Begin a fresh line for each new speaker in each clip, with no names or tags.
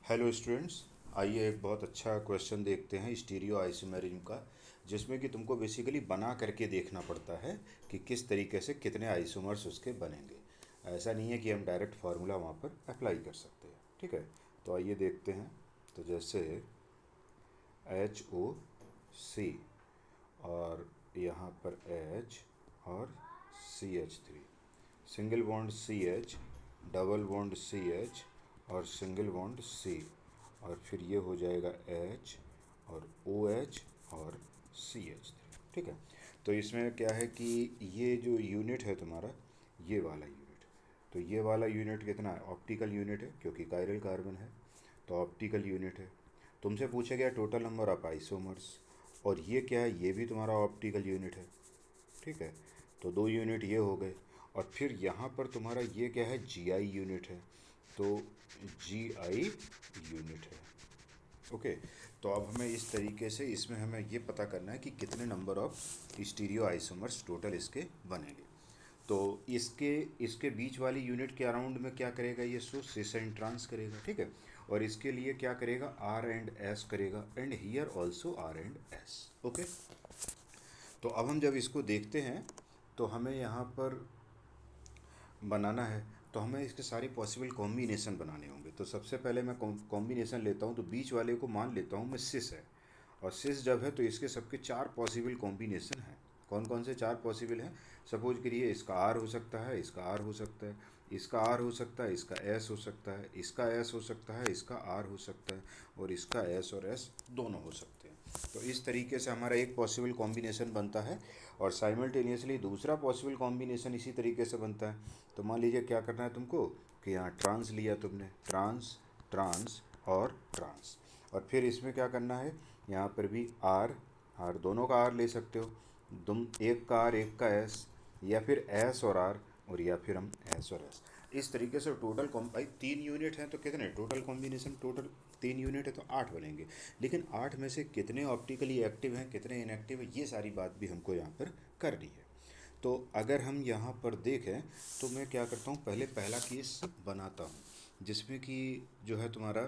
Hello students. आइए एक बहुत अच्छा क्वेश्चन देखते हैं स्टीरियो आइसोमेरिज्म का, जिसमें कि तुमको बेसिकली बना करके देखना पड़ता है कि किस तरीके से कितने आइसोमर्स उसके बनेंगे। ऐसा नहीं है कि हम डायरेक्ट फार्मूला वहाँ पर अप्लाई कर सकते हैं। ठीक है, तो आइए देखते हैं। तो जैसे HOC और यहाँ पर H और CH3, single bond CH, double bond CH और सिंगल बॉन्ड C, और फिर ये हो जाएगा H और OH और CH3। ठीक है, तो इसमें क्या है कि ये जो यूनिट है तुम्हारा, ये वाला यूनिट, तो ये वाला यूनिट कितना है? ऑप्टिकल यूनिट है, क्योंकि कायरल कार्बन है तो ऑप्टिकल यूनिट है। तुमसे पूछा गया टोटल नंबर ऑफ आइसोमर्स, और ये क्या है? ये भी तुम्हारा ऑप्टिकल यूनिट है। ठीक है, तो दो यूनिट ये हो गए। और फिर यहाँ पर तुम्हारा ये क्या है? GI यूनिट है, तो GI यूनिट है। ओके, तो अब हमें इस तरीके से इसमें हमें ये पता करना है कि कितने number of stereo isomers total इसके बनेंगे। तो इसके इसके बीच वाली यूनिट के अराउंड में क्या करेगा? ये सो सिस एंड ट्रांस करेगा। ठीक है, और इसके लिए क्या करेगा? आर एंड एस करेगा, and here also R and S. Okay, तो अब हम जब इसको देखते हैं तो हमें यहाँ पर बनाना है, तो हमें इसके सारे पॉसिबल कॉम्बिनेशन बनाने होंगे। तो सबसे पहले मैं कॉम्बिनेशन लेता हूँ, तो बीच वाले को मान लेता हूँ मैं सिस है, और सिस जब है तो इसके सबके चार पॉसिबल कॉम्बिनेशन हैं। कौन कौन से चार पॉसिबल हैं? सपोज करिए इसका आर हो सकता है, इसका आर हो सकता है, इसका आर हो सकता है, इसका एस हो सकता है, इसका एस हो सकता है, इसका आर हो सकता है, और इसका एस और एस दोनों हो सकते हैं। तो इस तरीके से हमारा एक पॉसिबल कॉम्बिनेशन बनता है, और साइमल्टेनियसली दूसरा पॉसिबल कॉम्बिनेशन इसी तरीके से बनता है। तो मान लीजिए क्या करना है तुमको कि यहाँ ट्रांस लिया तुमने, ट्रांस, ट्रांस और ट्रांस, और फिर इसमें क्या करना है? यहाँ पर भी आर, आर दोनों का आर ले सकते हो तुम, एक का आर एक का एस, या फिर एस और आर, और या फिर हम एस और एस। इस तरीके से टोटल भाई तीन यूनिट हैं तो कितने टोटल कॉम्बिनेशन? टोटल तीन यूनिट है तो आठ बनेंगे। लेकिन आठ में से कितने ऑप्टिकली एक्टिव हैं, कितने इनएक्टिव हैं, ये सारी बात भी हमको यहाँ पर करनी है। तो अगर हम यहाँ पर देखें तो मैं क्या करता हूँ, पहले पहला केस बनाता हूँ, जिसमें कि जो है तुम्हारा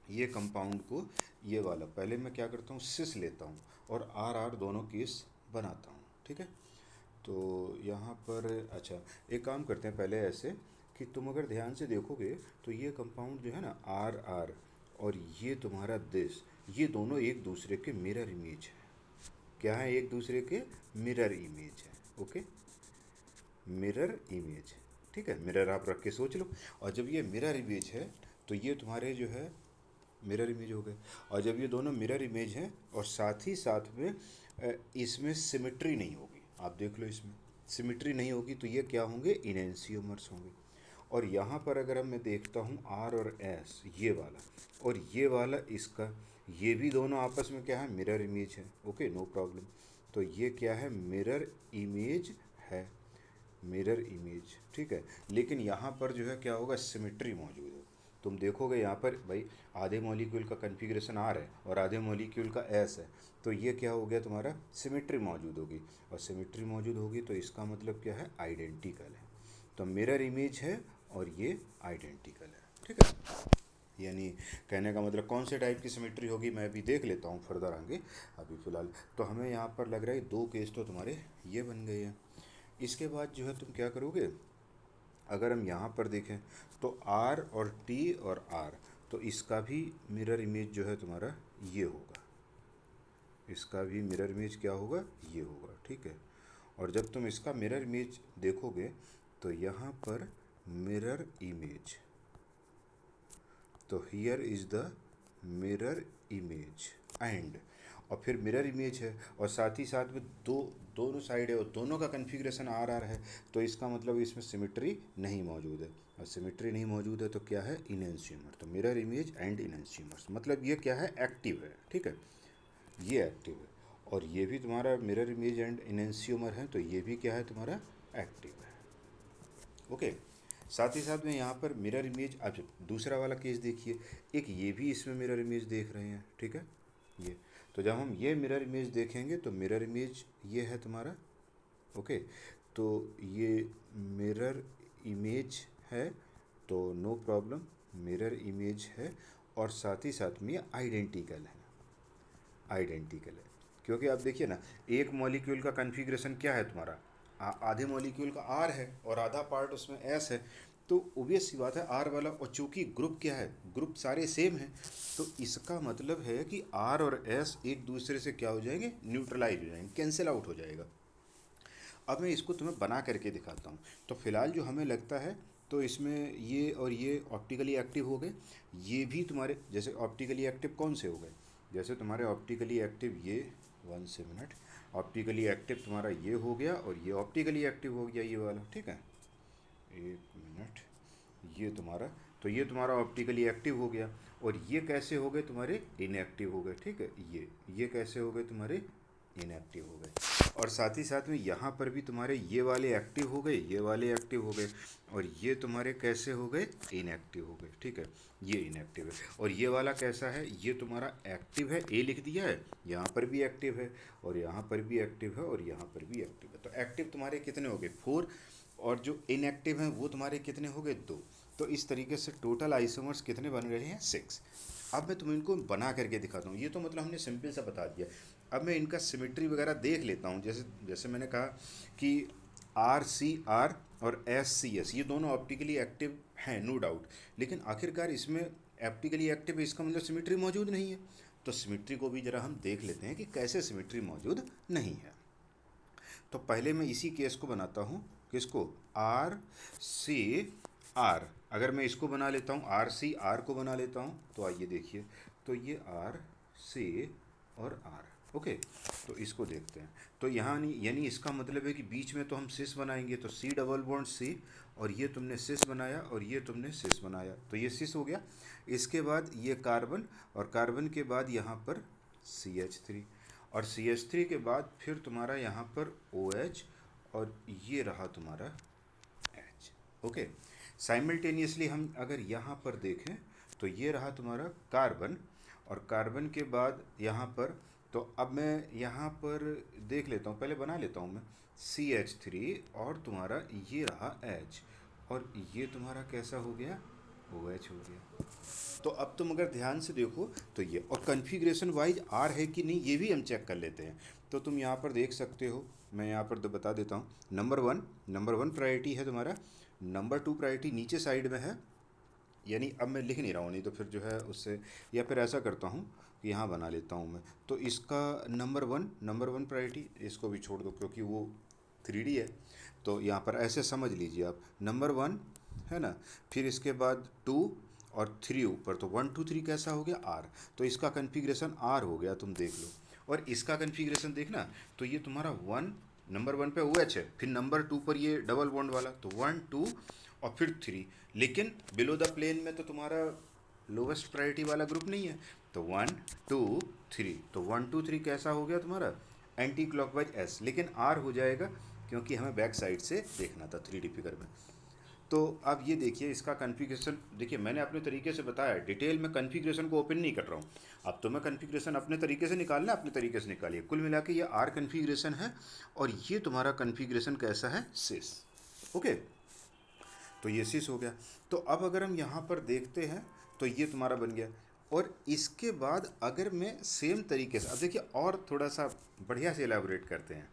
ये कंपाउंड को, ये वाला पहले मैं क्या करता हूँ, सिस लेता हूँ और आर आर दोनों केस बनाता हूँ। ठीक है, तो यहाँ पर अच्छा, एक काम करते हैं पहले ऐसे कि तुम अगर ध्यान से देखोगे तो ये कंपाउंड जो है ना, आर आर, और ये तुम्हारा दिस, ये दोनों एक दूसरे के मिरर इमेज है। क्या है? एक दूसरे के मिरर इमेज है। Okay, mirror image. ठीक है, मिरर आप रख के सोच लो। और जब ये मिरर इमेज है तो ये तुम्हारे जो है मिरर इमेज हो गए। और जब ये दोनों मिरर इमेज हैं और साथ ही साथ में इसमें सिमिट्री नहीं होगी, आप देख लो इसमें सिमिट्री नहीं होगी, तो ये क्या होंगे? इनेंसियोमर्स होंगे। और यहाँ पर अगर अब मैं देखता हूँ आर और एस, ये वाला और ये वाला इसका, ये भी दोनों आपस में क्या है? मिरर इमेज है। Okay, no problem. तो ये क्या है? मिरर इमेज है, मिरर इमेज। ठीक है, लेकिन यहाँ पर जो है क्या होगा? सिमिट्री मौजूद है। तुम देखोगे यहाँ पर भाई आधे मॉलिक्यूल का कन्फिग्रेशन आर है और आधे मॉलिक्यूल का एस है, तो ये क्या हो गया? तुम्हारा सिमिट्री मौजूद होगी, और सिमिट्री मौजूद होगी तो इसका मतलब क्या है? आइडेंटिकल है। तो मिरर इमेज है और ये आइडेंटिकल है। ठीक है, यानी कहने का मतलब कौन से टाइप की सिमेट्री होगी मैं भी देख लेता हूँ फर्दर आगे। अभी फ़िलहाल तो हमें यहाँ पर लग रहा है दो केस तो तुम्हारे ये बन गए हैं। इसके बाद जो है तुम क्या करोगे? अगर हम यहाँ पर देखें तो आर और टी और आर, तो इसका भी मिरर इमेज जो है तुम्हारा ये होगा, इसका भी मिरर इमेज क्या होगा? ये होगा। ठीक है, और जब तुम इसका मिरर इमेज देखोगे तो यहाँ पर मिरर इमेज, तो here is the mirror image and, और फिर मिरर इमेज है और साथ ही साथ में दोनों साइड है और दोनों का कन्फिग्रेशन आर आर है, तो इसका मतलब इसमें सिमिट्री नहीं मौजूद है, और सिमिट्री नहीं मौजूद है तो क्या है? इनेंशियमर। तो मिरर इमेज एंड इनेंशियमर्स मतलब ये क्या है? एक्टिव है। ठीक है, ये एक्टिव है, और ये भी तुम्हारा मिरर इमेज एंड इनेंशियमर है, तो ये भी क्या है? तुम्हारा एक्टिव है। ओके, साथ ही साथ में यहाँ पर मिरर इमेज, अब दूसरा वाला केस देखिए, एक ये भी इसमें मिरर इमेज देख रहे हैं। ठीक है, ये, तो जब हम ये मिरर इमेज देखेंगे तो मिरर इमेज ये है तुम्हारा। ओके, तो ये मिरर इमेज है, तो नो प्रॉब्लम, मिरर इमेज है। और साथ ही साथ में ये आइडेंटिकल है, आइडेंटिकल है। क्योंकि आप देखिए ना, एक मॉलिक्यूल का कन्फिग्रेशन क्या है तुम्हारा, आधे मॉलिक्यूल का आर है और आधा पार्ट उसमें एस है, तो ओबियस सी बात है आर वाला, और चूंकि ग्रुप क्या है, ग्रुप सारे सेम हैं, तो इसका मतलब है कि आर और एस एक दूसरे से क्या हो जाएंगे, न्यूट्रलाइज हो जाएंगे, कैंसिल आउट हो जाएगा। अब मैं इसको तुम्हें बना करके दिखाता हूँ। तो फिलहाल जो हमें लगता है, तो इसमें ये और ये ऑप्टिकली एक्टिव हो गए, ये भी तुम्हारे जैसे ऑप्टिकली एक्टिव कौन से हो गए, जैसे तुम्हारे ऑप्टिकली एक्टिव ये, 1 मिनट, ऑप्टिकली एक्टिव तुम्हारा ये हो गया और ये ऑप्टिकली एक्टिव हो गया ये वाला, ठीक है, 1 मिनट, ये तुम्हारा, तो ये तुम्हारा ऑप्टिकली एक्टिव हो गया, और ये कैसे हो गए तुम्हारे, इनएक्टिव हो गए, ठीक है, ये कैसे हो गए तुम्हारे, इनएक्टिव हो गए। और साथ ही साथ में यहाँ पर भी तुम्हारे ये वाले एक्टिव हो गए, ये वाले एक्टिव हो गए, और ये तुम्हारे कैसे हो गए, इनएक्टिव हो गए, ठीक है, ये इनएक्टिव है। और ये वाला कैसा है, ये तुम्हारा एक्टिव है, ए लिख दिया है, यहाँ पर भी एक्टिव है, और यहाँ पर भी एक्टिव है, और यहाँ पर भी एक्टिव है। तो एक्टिव तुम्हारे कितने हो गए, 4, और जो इनएक्टिव हैं वो तुम्हारे कितने हो गए, 2। तो इस तरीके से टोटल आइसोमर्स कितने बन रहे हैं, 6। अब मैं तुम्हें इनको बना करके दिखाता हूँ। ये तो मतलब हमने सिंपल सा बता दिया। अब मैं इनका सिमेट्री वगैरह देख लेता हूँ। जैसे जैसे मैंने कहा कि आर सी आर और एस सी एस ये दोनों ऑप्टिकली एक्टिव हैं, नो डाउट, लेकिन आखिरकार इसमें ऑप्टिकली एक्टिव है, इसका मतलब सिमेट्री मौजूद नहीं है। तो सिमेट्री को भी ज़रा हम देख लेते हैं कि कैसे सिमेट्री मौजूद नहीं है। तो पहले मैं इसी केस को बनाता हूँ, किसको, आर सी आर। अगर मैं इसको बना लेता हूँ, आर सी आर को बना लेता हूँ, तो आइए देखिए, तो ये आर सी और आर, ओके। तो इसको देखते हैं। तो यहाँ यानी इसका मतलब है कि बीच में तो हम सिस बनाएंगे, तो सी डबल बॉन्ड सी, और ये तुमने सिस बनाया और ये तुमने सिस बनाया, तो ये सिस हो गया। इसके बाद ये कार्बन, और कार्बन के बाद यहाँ पर CH3, और CH3 के बाद फिर तुम्हारा यहाँ पर OH, और ये रहा तुम्हारा H, ओके। साइमल्टेनियसली हम अगर यहाँ पर देखें तो ये रहा तुम्हारा कार्बन, और कार्बन के बाद यहाँ पर, तो अब मैं यहाँ पर देख लेता हूँ, पहले बना लेता हूँ मैं, CH3 और तुम्हारा ये रहा H, और ये तुम्हारा कैसा हो गया, OH हो गया। तो अब तुम अगर ध्यान से देखो तो ये, और कन्फिग्रेशन वाइज आर है कि नहीं ये भी हम चेक कर लेते हैं। तो तुम यहाँ पर देख सकते हो, मैं यहाँ पर बता देता हूँ। नंबर वन प्रायोरिटी है तुम्हारा, नंबर 2 प्रायोरिटी नीचे साइड में है, यानी अब मैं लिख नहीं रहा हूँ, नहीं तो फिर जो है उससे, या फिर ऐसा करता हूँ कि यहाँ बना लेता हूँ मैं, तो इसका नंबर वन प्रायोरिटी, इसको भी छोड़ दो क्योंकि वो 3D है। तो यहाँ पर ऐसे समझ लीजिए आप, नंबर 1 है ना, फिर इसके बाद 2 और 3 ऊपर, तो 1 2 3 कैसा हो गया, आर। तो इसका कन्फिग्रेशन आर हो गया, तुम देख लो। और इसका कन्फिग्रेशन देखना, तो ये तुम्हारा नंबर 1 पे OH है, फिर नंबर 2 पर ये डबल बॉन्ड वाला, तो 1 2 और फिर 3, लेकिन बिलो द प्लेन में तो तुम्हारा लोवेस्ट प्रायोरिटी वाला ग्रुप नहीं है, तो 1 2 3, तो 1 2 3 कैसा हो गया तुम्हारा, एंटी क्लॉकवाइज एस, लेकिन आर हो जाएगा क्योंकि हमें बैक साइड से देखना था 3D फिगर में। तो अब ये देखिए इसका कन्फिग्रेशन, देखिए मैंने अपने तरीके से बताया, डिटेल में कन्फिग्रेशन को ओपन नहीं कर रहा हूँ। अब तो मैं कन्फिग्रेशन अपने तरीके से निकालना है, अपने तरीके से निकालिए। कुल मिला के ये आर कन्फिग्रेशन है, और ये तुम्हारा कन्फिग्रेशन कैसा है, सिस, ओके। तो ये सिस हो गया। तो अब अगर हम यहाँ पर देखते हैं तो ये तुम्हारा बन गया। और इसके बाद अगर मैं सेम तरीके से, अब देखिए और थोड़ा सा बढ़िया से एलाबोरेट करते हैं।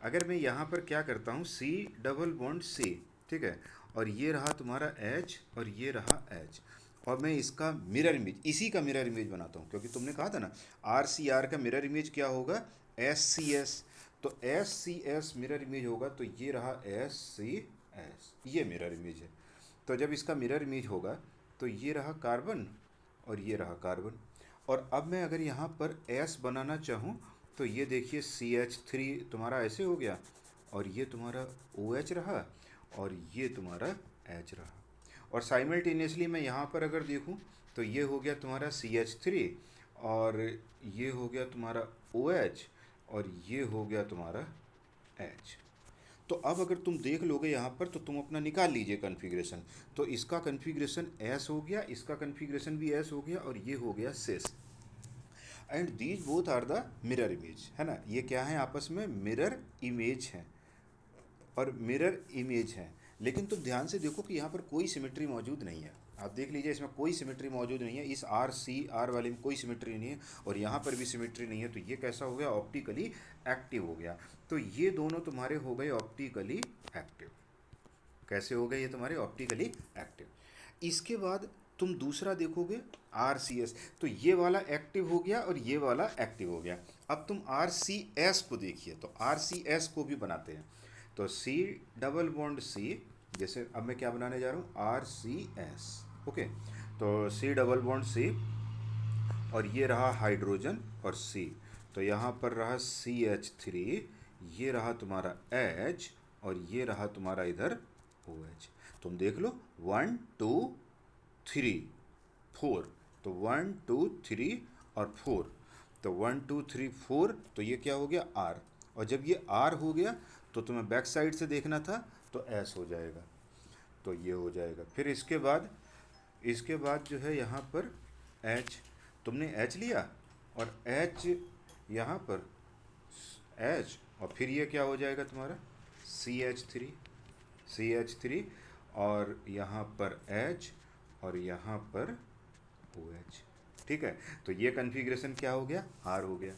अगर मैं यहाँ पर क्या करता हूँ, C डबल बॉन्ड C, ठीक है, और ये रहा तुम्हारा H और ये रहा H, और मैं इसका मिरर इमेज, इसी का मिरर इमेज बनाता हूँ, क्योंकि तुमने कहा था ना RCR का मिरर इमेज क्या होगा, SCS। तो SCS मिरर इमेज होगा, तो ये रहा SCS, ये मिरर इमेज है। तो जब इसका मिरर इमेज होगा तो ये रहा कार्बन और ये रहा कार्बन। और अब मैं अगर यहाँ पर S बनाना चाहूँ तो ये देखिए CH3 तुम्हारा ऐसे हो गया, और ये तुम्हारा OH रहा, और ये तुम्हारा H रहा। और साइमल्टेनियसली मैं यहाँ पर अगर देखूँ तो ये हो गया तुम्हारा CH3, और ये हो गया तुम्हारा OH, और ये हो गया तुम्हारा H। तो अब अगर तुम देख लोगे यहाँ पर तो तुम अपना निकाल लीजिए कन्फिग्रेशन। तो इसका कन्फिग्रेशन S हो गया, इसका कन्फिग्रेशन भी S हो गया, और ये हो गया सिस। And these both are the mirror image, है ना, ये क्या है, आपस में मिरर इमेज है, और मिरर इमेज है। लेकिन तुम ध्यान से देखो कि यहाँ पर कोई सिमेट्री मौजूद नहीं है। आप देख लीजिए इसमें कोई सिमेट्री मौजूद नहीं है, इस आर सी आर वाले में कोई सिमेट्री नहीं है और यहाँ पर भी सिमेट्री नहीं है, तो ये कैसा हो गया, ऑप्टिकली एक्टिव हो गया। तो ये दोनों तुम्हारे हो गए ऑप्टिकली एक्टिव। कैसे हो गए ये तुम्हारे ऑप्टिकली एक्टिव। इसके बाद तुम दूसरा देखोगे आर सी एस, तो ये वाला एक्टिव हो गया और ये वाला एक्टिव हो गया। अब तुम आर सी एस को देखिए, तो आर सी एस को भी बनाते हैं। तो सी डबल बॉन्ड सी, जैसे अब मैं क्या बनाने जा रहा हूँ, आर सी एस। ओके, तो सी डबल बॉन्ड सी और ये रहा हाइड्रोजन और सी, तो यहाँ पर रहा सी एच थ्री, ये रहा तुम्हारा एच और ये रहा तुम्हारा इधर ओ एच। तुम देख लो 1 2 3 4, तो 1 2 3 और 4, तो 1 2 3 4, तो ये क्या हो गया आर। और जब ये आर हो गया तो तुम्हें बैक साइड से देखना था, तो एस हो जाएगा, तो ये हो जाएगा। फिर इसके बाद जो है यहाँ पर एच, तुमने एच लिया और एच यहाँ पर एच, और फिर ये क्या हो जाएगा तुम्हारा सी एच थ्री और यहाँ पर एच और यहाँ पर ओ एच। ठीक है, तो ये कन्फिग्रेशन क्या हो गया, आर हो गया।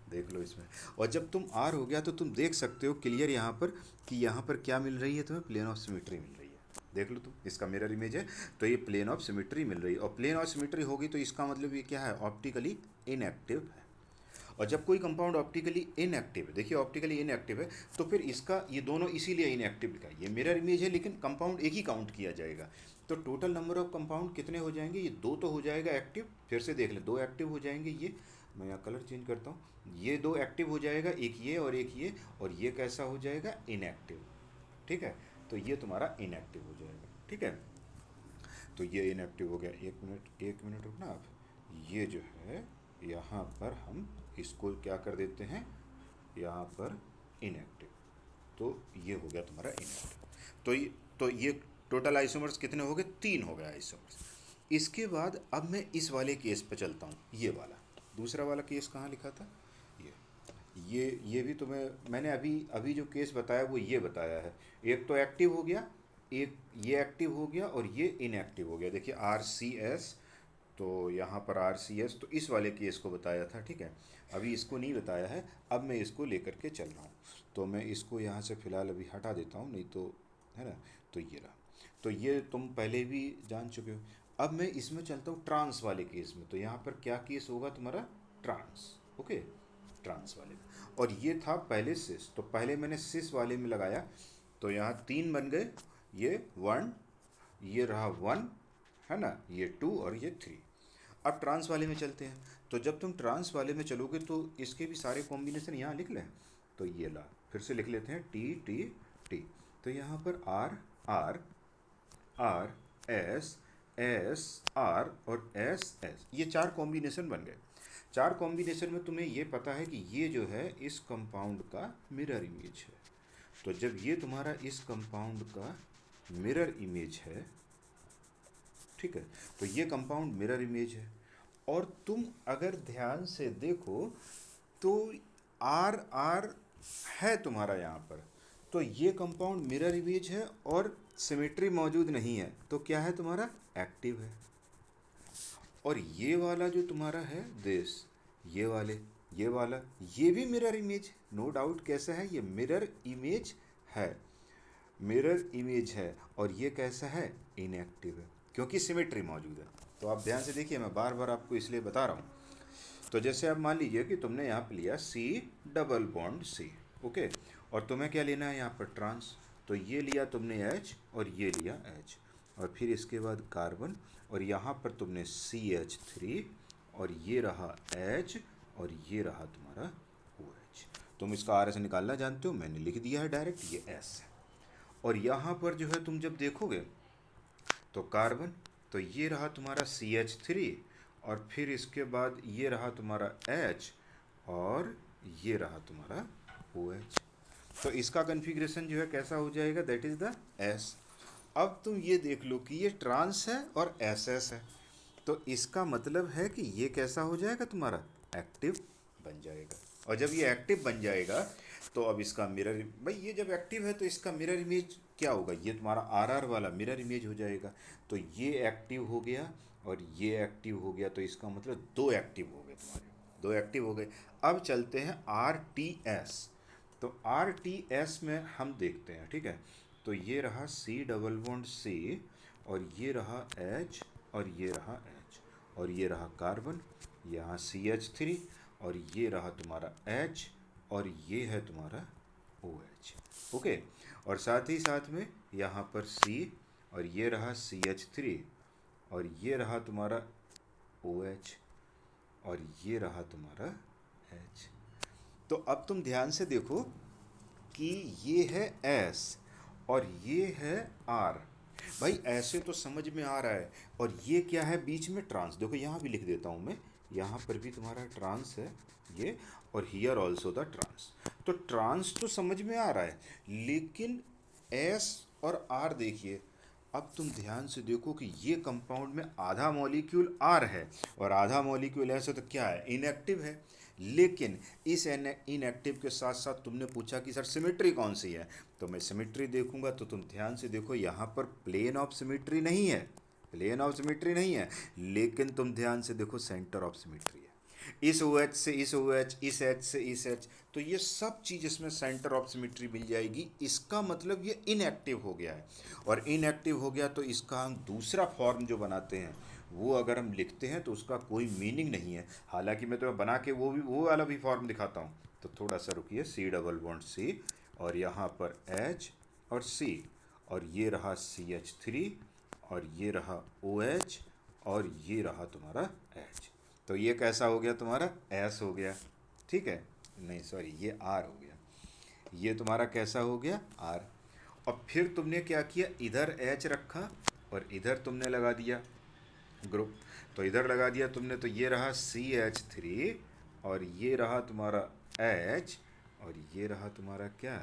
देख लो इसमें, और जब तुम आर हो गया तो तुम देख सकते हो क्लियर यहाँ पर कि यहाँ पर क्या मिल रही है तुम्हें, प्लेन ऑफ सिमेट्री मिल रही है। देख लो तुम, इसका मिरर इमेज है तो ये प्लेन ऑफ सिमेट्री मिल रही है, और प्लेन ऑफ सिमेट्री होगी तो इसका मतलब ये क्या है, ऑप्टिकली इनएक्टिव है। और जब कोई कंपाउंड ऑप्टिकली इनएक्टिव है, देखिए ऑप्टिकली इनएक्टिव है, तो फिर इसका ये दोनों इसीलिए इनएक्टिव लिखा है, ये मिरर इमेज है लेकिन कंपाउंड एक ही काउंट किया जाएगा। तो टोटल नंबर ऑफ कंपाउंड कितने हो जाएंगे, ये दो तो हो जाएगा एक्टिव, फिर से देख ले, दो एक्टिव हो जाएंगे, ये मैं यहाँ कलर चेंज करता हूँ, ये दो एक्टिव हो जाएगा, एक ये और ये कैसा हो जाएगा, इनएक्टिव। ठीक है, तो ये तुम्हारा इनएक्टिव हो जाएगा। ठीक है, तो ये इनएक्टिव हो गया। एक मिनट रुकना आप, ये जो है यहाँ पर हम इसको क्या कर देते हैं, यहाँ पर इनएक्टिव, तो ये हो गया तुम्हारा इनएक्टिव। तो ये टोटल आइसोमर्स कितने हो गए, 3 हो गए आइसोमर्स। इसके बाद अब मैं इस वाले केस पे चलता हूँ, ये वाला दूसरा वाला केस कहाँ लिखा था, ये भी तुम्हें मैंने अभी जो केस बताया वो ये बताया है। एक तो एक्टिव हो गया, एक ये एक्टिव हो गया और ये इनएक्टिव हो गया। देखिए आर सी एस, तो यहाँ पर आर सी एस, तो इस वाले केस को बताया था। ठीक है, अभी इसको नहीं बताया है, अब मैं इसको लेकर के चल रहा हूँ, तो मैं इसको यहाँ से फ़िलहाल अभी हटा देता हूँ, नहीं तो है ना। तो ये रहा, तो ये तुम पहले भी जान चुके हो। अब मैं इसमें चलता हूँ ट्रांस वाले केस में, तो यहाँ पर क्या केस होगा तुम्हारा, ट्रांस। ओके, ट्रांस वाले में, और ये था पहले सिस, तो पहले मैंने सिस वाले में लगाया, तो यहाँ 3 बन गए, ये 1, ये रहा 1 है ना, ये 2 और ये 3। अब ट्रांस वाले में चलते हैं, तो जब तुम ट्रांस वाले में चलोगे तो इसके भी सारे कॉम्बिनेशन यहाँ लिख लें, तो ये ला फिर से लिख लेते हैं, टी टी टी, तो यहाँ पर R R R S S R और एस एस, ये 4 कॉम्बिनेशन बन गए। 4 कॉम्बिनेशन में तुम्हें ये पता है कि ये जो है इस कंपाउंड का मिरर इमेज है, तो जब ये तुम्हारा इस कंपाउंड का मिरर इमेज है, ठीक है, तो ये कंपाउंड मिरर इमेज है। और तुम अगर ध्यान से देखो तो आर आर है तुम्हारा यहाँ पर, तो ये कंपाउंड मिरर इमेज है और सिमेट्री मौजूद नहीं है, तो क्या है तुम्हारा, एक्टिव है। और ये वाला जो तुम्हारा है दिस, ये वाला ये भी मिरर इमेज, नो डाउट। कैसा है, ये मिरर इमेज है, मिरर इमेज है, और ये कैसा है, इनएक्टिव है, क्योंकि सिमेट्री मौजूद है। तो आप ध्यान से देखिए, मैं बार बार आपको इसलिए बता रहा हूँ। तो जैसे आप मान लीजिए कि तुमने यहाँ पे लिया C double bond C, okay, और तुम्हें क्या लेना है यहाँ पर, ट्रांस, तो ये लिया तुमने एच और ये लिया एच, और फिर इसके बाद कार्बन, और यहाँ पर तुमने CH3 और ये रहा एच और ये रहा तुम्हारा OH। तुम इसका आर एस निकालना जानते हो, मैंने लिख दिया है डायरेक्ट, ये एस है। और यहाँ पर जो है तुम जब देखोगे तो कार्बन, तो ये रहा तुम्हारा CH3 और फिर इसके बाद ये रहा तुम्हारा H और ये रहा तुम्हारा OH। तो इसका कन्फिग्रेशन जो है कैसा हो जाएगा, दैट इज़ द S। अब तुम ये देख लो कि ये ट्रांस है और SS है, तो इसका मतलब है कि ये कैसा हो जाएगा तुम्हारा, एक्टिव बन जाएगा। और जब ये एक्टिव बन जाएगा तो अब इसका मिरर, भाई ये जब एक्टिव है तो इसका मिरर इमेज क्या होगा, ये तुम्हारा आर आर वाला मिरर इमेज हो जाएगा। तो ये एक्टिव हो गया और ये एक्टिव हो गया, तो इसका मतलब दो एक्टिव हो गए तुम्हारे, दो एक्टिव हो गए। अब चलते हैं आर टी एस। तो आर टी एस में हम देखते हैं, ठीक है। तो ये रहा सी डबल बॉन्ड सी, और ये रहा एच, और ये रहा एच, और ये रहा कार्बन, यहाँ सी एच थ्री, और ये रहा तुम्हारा एच, और ये है तुम्हारा ओ एच। ओके, और साथ ही साथ में यहाँ पर सी, और ये रहा सी एच थ्री, और ये रहा तुम्हारा ओ एच, और ये रहा तुम्हारा एच। तो अब तुम ध्यान से देखो कि ये है एस और ये है आर। भाई ऐसे तो समझ में आ रहा है, और ये क्या है बीच में, ट्रांस। देखो यहाँ भी लिख देता हूँ मैं, यहाँ पर भी तुम्हारा ट्रांस है ये, और हियर ऑल्सो द ट्रांस। तो ट्रांस तो समझ में आ रहा है, लेकिन एस और आर देखिए। अब तुम ध्यान से देखो कि ये कंपाउंड में आधा मॉलिक्यूल आर है और आधा मॉलिक्यूल एस है, तो क्या है, इनएक्टिव है। लेकिन इस इनएक्टिव के साथ साथ तुमने पूछा कि सर सिमेट्री कौन सी है, तो मैं सिमेट्री देखूंगा। तो तुम ध्यान से देखो, यहाँ पर प्लेन ऑफ सिमेट्री नहीं है, प्लेन ऑफ सिमेट्री नहीं है, लेकिन तुम ध्यान से देखो सेंटर ऑफ सिमेट्री है। इस ओ एच से इस ओ एच, इस एच से इस एच, तो ये सब चीज़ इसमें सेंटर ऑफ सिमेट्री मिल जाएगी। इसका मतलब ये इनएक्टिव हो गया है, और इनएक्टिव हो गया तो इसका हम दूसरा फॉर्म जो बनाते हैं वो अगर हम लिखते हैं तो उसका कोई मीनिंग नहीं है। हालांकि मैं तुम्हें बना के वो वाला भी फॉर्म दिखाता हूँ। तो थोड़ा सा रुकिए, सी डबल बॉन्ड सी, और यहाँ पर एच और सी, और ये रहा सी एच थ्री, और ये रहा ओ एच, और ये रहा तुम्हारा एच। तो ये कैसा हो गया तुम्हारा, एस हो गया, ठीक है। नहीं सॉरी, ये आर हो गया। ये तुम्हारा कैसा हो गया, आर। और फिर तुमने क्या किया, इधर एच रखा और इधर तुमने लगा दिया ग्रुप। तो इधर लगा दिया तुमने, तो ये रहा सी एच थ्री, और ये रहा तुम्हारा एच, और ये रहा तुम्हारा क्या,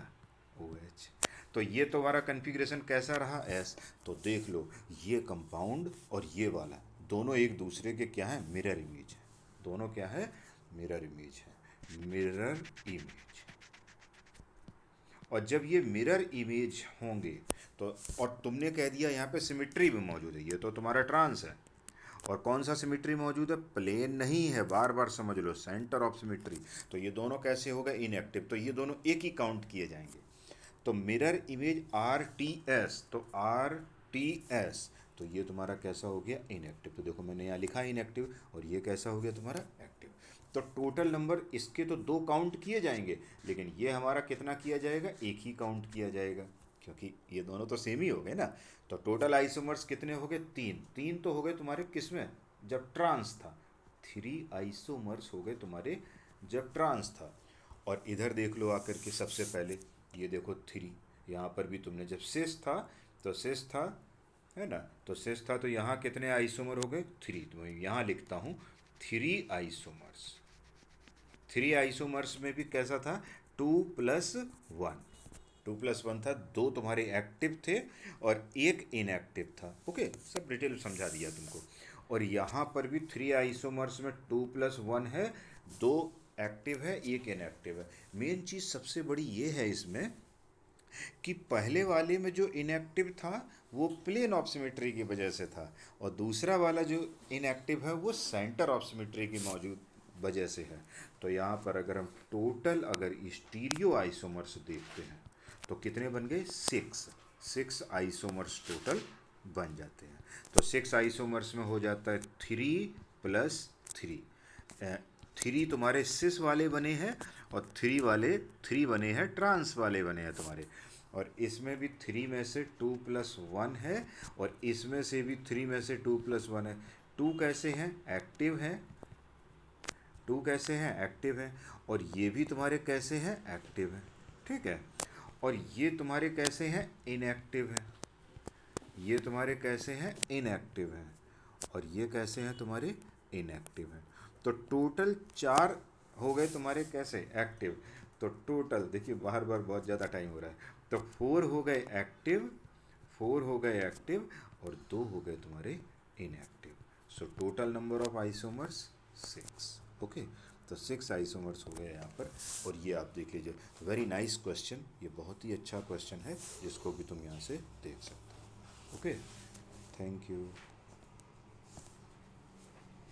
ओ एच। तो ये तुम्हारा कन्फिग्रेशन कैसा रहा, एस। तो देख लो, ये कंपाउंड और ये वाला दोनों एक दूसरे के क्या है, मिरर इमेज है। दोनों क्या है, मिरर इमेज है, मिरर इमेज। और जब ये मिरर इमेज होंगे तो, और तुमने कह दिया यहाँ पे सिमिट्री भी मौजूद है, ये तो तुम्हारा ट्रांस है। और कौन सा सिमिट्री मौजूद है, प्लेन नहीं है, बार बार समझ लो, सेंटर ऑफ सिमिट्री। तो ये दोनों कैसे हो गए, इनएक्टिव। तो ये दोनों एक ही काउंट किए जाएंगे। तो mirror image R T S, तो आर टी एस, तो ये तुम्हारा कैसा हो गया, इनएक्टिव। तो देखो मैंने यहाँ लिखा इनएक्टिव, और ये कैसा हो गया तुम्हारा, एक्टिव। तो टोटल नंबर इसके तो दो काउंट किए जाएंगे, लेकिन ये हमारा कितना किया जाएगा, एक ही काउंट किया जाएगा, क्योंकि ये दोनों तो सेम ही हो गए ना। तो टोटल आइसोमर्स कितने हो गए, तीन। तीन तो हो गए तुम्हारे किसमें, जब ट्रांस था। थ्री आइसोमर्स हो गए तुम्हारे जब ट्रांस था। और इधर देख लो आकर के, सबसे पहले ये देखो थ्री, यहाँ पर भी तुमने जब सिस था, तो सिस था, है ना, तो सिस था, तो यहाँ कितने आइसोमर हो गए, थ्री। तो मैं यहाँ लिखता हूँ थ्री आइसोमर्स। थ्री आइसोमर्स में भी कैसा था, two plus one, two plus one था। दो तुम्हारे एक्टिव थे और एक इनएक्टिव था। ओके, सब डिटेल समझा दिया तुमको। और यहाँ पर भी थ्री आइसोमर्स में टू प्लस वन है, दो एक्टिव है, एक इनएक्टिव है। मेन चीज़ सबसे बड़ी ये है इसमें कि पहले वाले में जो इनएक्टिव था वो प्लेन ऑफ सिमेट्री की वजह से था, और दूसरा वाला जो इनएक्टिव है वो सेंटर ऑफ सिमेट्री की मौजूद वजह से है। तो यहाँ पर अगर हम टोटल अगर स्टीरियो आइसोमर्स देखते हैं तो कितने बन गए, सिक्स। सिक्स आइसोमर्स टोटल बन जाते हैं। तो सिक्स आइसोमर्स में हो जाता है थ्री प्लस थ्री। थ्री तुम्हारे सिस वाले बने हैं, और थ्री बने हैं ट्रांस वाले बने हैं तुम्हारे। और इसमें भी थ्री में से टू प्लस वन है, और इसमें से भी थ्री में से टू प्लस वन है। टू कैसे हैं, एक्टिव हैं। टू कैसे हैं, एक्टिव हैं। और ये भी तुम्हारे कैसे हैं, एक्टिव हैं, ठीक है। और ये तुम्हारे कैसे हैं, इनएक्टिव हैं। ये तुम्हारे कैसे हैं, इनएक्टिव हैं। और ये कैसे हैं तुम्हारे, इनएक्टिव हैं। तो टोटल चार हो गए तुम्हारे कैसे, एक्टिव। तो टोटल देखिए, बार बार बहुत ज़्यादा टाइम हो रहा है। तो फोर हो गए एक्टिव, फोर हो गए एक्टिव, और दो हो गए तुम्हारे inactive. So total number of isomers six. Okay, तो 6 आइसोमर्स हो गए यहाँ पर। और ये आप देख लीजिए, वेरी नाइस क्वेश्चन, ये बहुत ही अच्छा क्वेश्चन है जिसको भी तुम यहाँ से देख सकते हो। Okay, thank you.